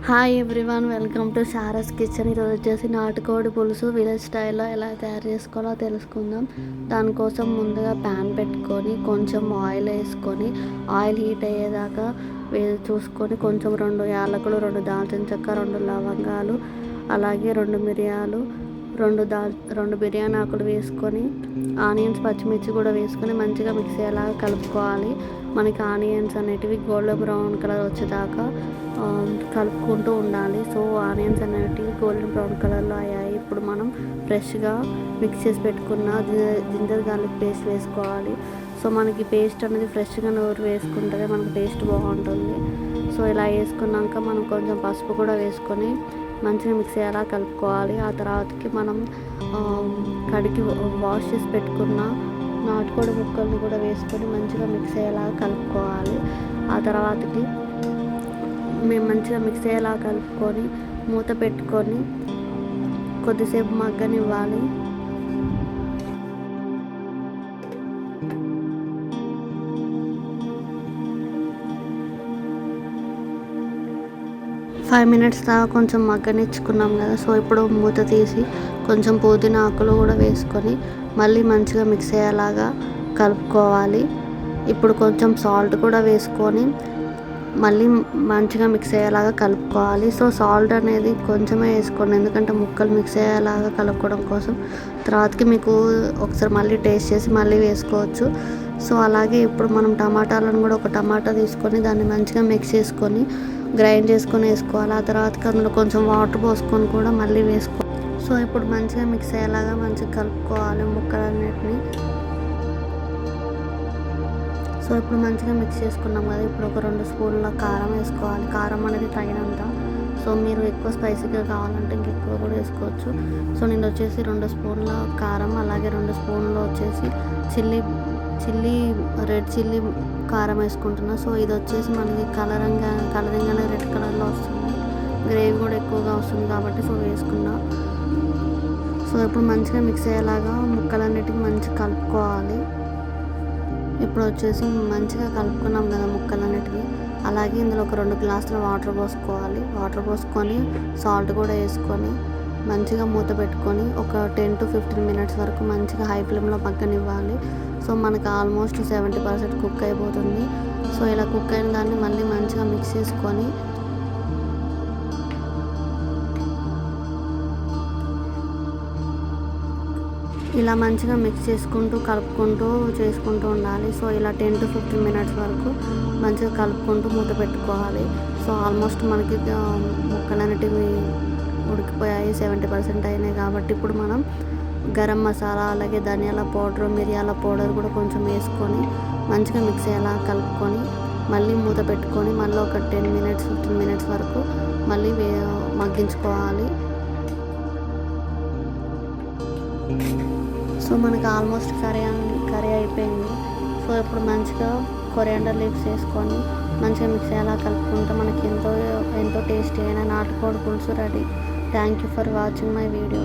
Hi everyone, welcome to Shara's kitchen. ఈరోజు వచ్చేసి నాటుకోడి పులుసు విలేజ్ స్టైల్లో ఎలా తయారు చేసుకోవాలో తెలుసుకుందాం. దానికోసం ముందుగా ప్యాన్ పెట్టుకొని కొంచెం ఆయిల్ వేసుకొని ఆయిల్ హీట్ అయ్యేదాకా చూసుకొని కొంచెం 2 యాలకులు, 2 దాల్చిన చెక్క, 2 లవంగాలు, అలాగే 2 మిరియాలు, 2 బిర్యానీ ఆకులు వేసుకొని ఆనియన్స్, పచ్చిమిర్చి కూడా వేసుకొని మంచిగా మిక్సీ అయ్యేలాగా కలుపుకోవాలి. మనకి ఆనియన్స్ అనేటివి గోల్డెన్ బ్రౌన్ కలర్ వచ్చేదాకా కలుపుకుంటూ ఉండాలి. సో ఆనియన్స్ అనేటివి గోల్డెన్ బ్రౌన్ కలర్లో అయ్యాయి. ఇప్పుడు మనం ఫ్రెష్గా మిక్స్ చేసి పెట్టుకున్న జింజర్ గార్లిక్ పేస్ట్ వేసుకోవాలి. సో మనకి పేస్ట్ అనేది ఫ్రెష్గా నూరు వేసుకుంటే మనకి టేస్ట్ బాగుంటుంది. సో ఇలా వేసుకున్నాక మనం కొంచెం పసుపు కూడా వేసుకొని మంచిగా మిక్స్ అయ్యేలా కలుపుకోవాలి. ఆ తర్వాతకి మనం కడిగి వాష్ చేసి పెట్టుకున్న నాటుకోడి ముక్కల్ని కూడా వేసుకొని మంచిగా మిక్స్ అయ్యేలా కలుపుకోవాలి. ఆ తర్వాతకి మేము మంచిగా మిక్స్ అయ్యేలా కలుపుకొని మూత పెట్టుకొని కొద్దిసేపు మగ్గనివ్వాలి. ఫైవ్ మినిట్స్ దాకా కొంచెం మగ్గనిచ్చుకున్నాం కదా. సో ఇప్పుడు మూత తీసి కొంచెం పుదీనా ఆకులు కూడా వేసుకొని మళ్ళీ మంచిగా మిక్స్ అయ్యేలాగా కలుపుకోవాలి. ఇప్పుడు కొంచెం సాల్ట్ కూడా వేసుకొని మళ్ళీ మంచిగా మిక్స్ అయ్యేలాగా కలుపుకోవాలి. సో సాల్ట్ అనేది కొంచెమే వేసుకోండి, ఎందుకంటే ముక్కలు మిక్స్ అయ్యేలాగా కలుపుకోవడం కోసం. తర్వాతకి మీకు ఒకసారి మళ్ళీ టేస్ట్ చేసి మళ్ళీ వేసుకోవచ్చు. సో అలాగే ఇప్పుడు మనం టమాటాలను కూడా ఒక టమాటా తీసుకొని దాన్ని మంచిగా మిక్స్ చేసుకొని గ్రైండ్ చేసుకొని వేసుకోవాలి. ఆ తర్వాతకి అందులో కొంచెం వాటర్ పోసుకొని కూడా మళ్ళీ వేసుకోవాలి. సో ఇప్పుడు మంచిగా మిక్స్ అయ్యేలాగా మంచిగా కలుపుకోవాలి ముక్కలన్నిటిని. సో ఇప్పుడు మంచిగా మిక్స్ చేసుకున్నాం కదా. ఇప్పుడు ఒక 2 స్పూన్ల కారం వేసుకోవాలి. కారం అనేది తగినంత. సో మీరు ఎక్కువ స్పైసీగా కావాలంటే ఇంకెక్కువ కూడా వేసుకోవచ్చు. సో నేను వచ్చేసి 2 స్పూన్ల కారం, అలాగే 2 స్పూన్లు వచ్చేసి రెడ్ చిల్లీ కారం వేసుకుంటున్నా. సో ఇది వచ్చేసి మనకి కలరింగ్ అనేది రెడ్ కలర్లో వస్తుంది. గ్రేవీ కూడా ఎక్కువగా వస్తుంది కాబట్టి సో వేసుకున్నా. సో ఇప్పుడు మంచిగా మిక్స్ అయ్యేలాగా ముక్కలన్నిటికీ మంచిగా కలుపుకోవాలి. ఇప్పుడు వచ్చేసి మంచిగా కలుపుకున్నాం కదా ముక్కలన్నిటికీ. అలాగే ఇందులో ఒక 2 గ్లాసుల వాటర్ పోసుకోవాలి. వాటర్ పోసుకొని సాల్ట్ కూడా వేసుకొని మంచిగా మూత పెట్టుకొని ఒక 10 to 15 మినిట్స్ వరకు మంచిగా హై ఫ్లేమ్లో మగ్గనివ్వాలి. సో మనకు ఆల్మోస్ట్ 70% కుక్ అయిపోతుంది. సో ఇలా కుక్ అయిన దాన్ని మళ్ళీ మంచిగా మిక్స్ చేసుకొని ఇలా మంచిగా మిక్స్ చేసుకుంటూ చేసుకుంటూ ఉండాలి. సో ఇలా 10 to 15 మినిట్స్ వరకు మంచిగా కలుపుకుంటూ మూత పెట్టుకోవాలి. సో ఆల్మోస్ట్ మనకి ముక్కలన్నిటివి ఉడికిపోయాయి, 70% అయినాయి కాబట్టి ఇప్పుడు మనం గరం మసాలా, అలాగే ధనియాల పౌడర్, మిరియాల పౌడర్ కూడా కొంచెం వేసుకొని మంచిగా మిక్స్ అయ్యేలా కలుపుకొని మళ్ళీ మూత పెట్టుకొని మళ్ళీ ఒక 10-15 మినిట్స్ వరకు మళ్ళీ మగ్గించుకోవాలి. సో మనకు ఆల్మోస్ట్ కర్రీ అయిపోయింది. సో ఇప్పుడు మంచిగా కొరియాండర్ లీవ్స్ వేసుకొని మంచిగా మిక్స్ అయ్యేలా కలుపుకుంటే మనకి ఎంతో టేస్టీ అయిన నాటుకోడి పులుసు ready. Thank you for watching my video.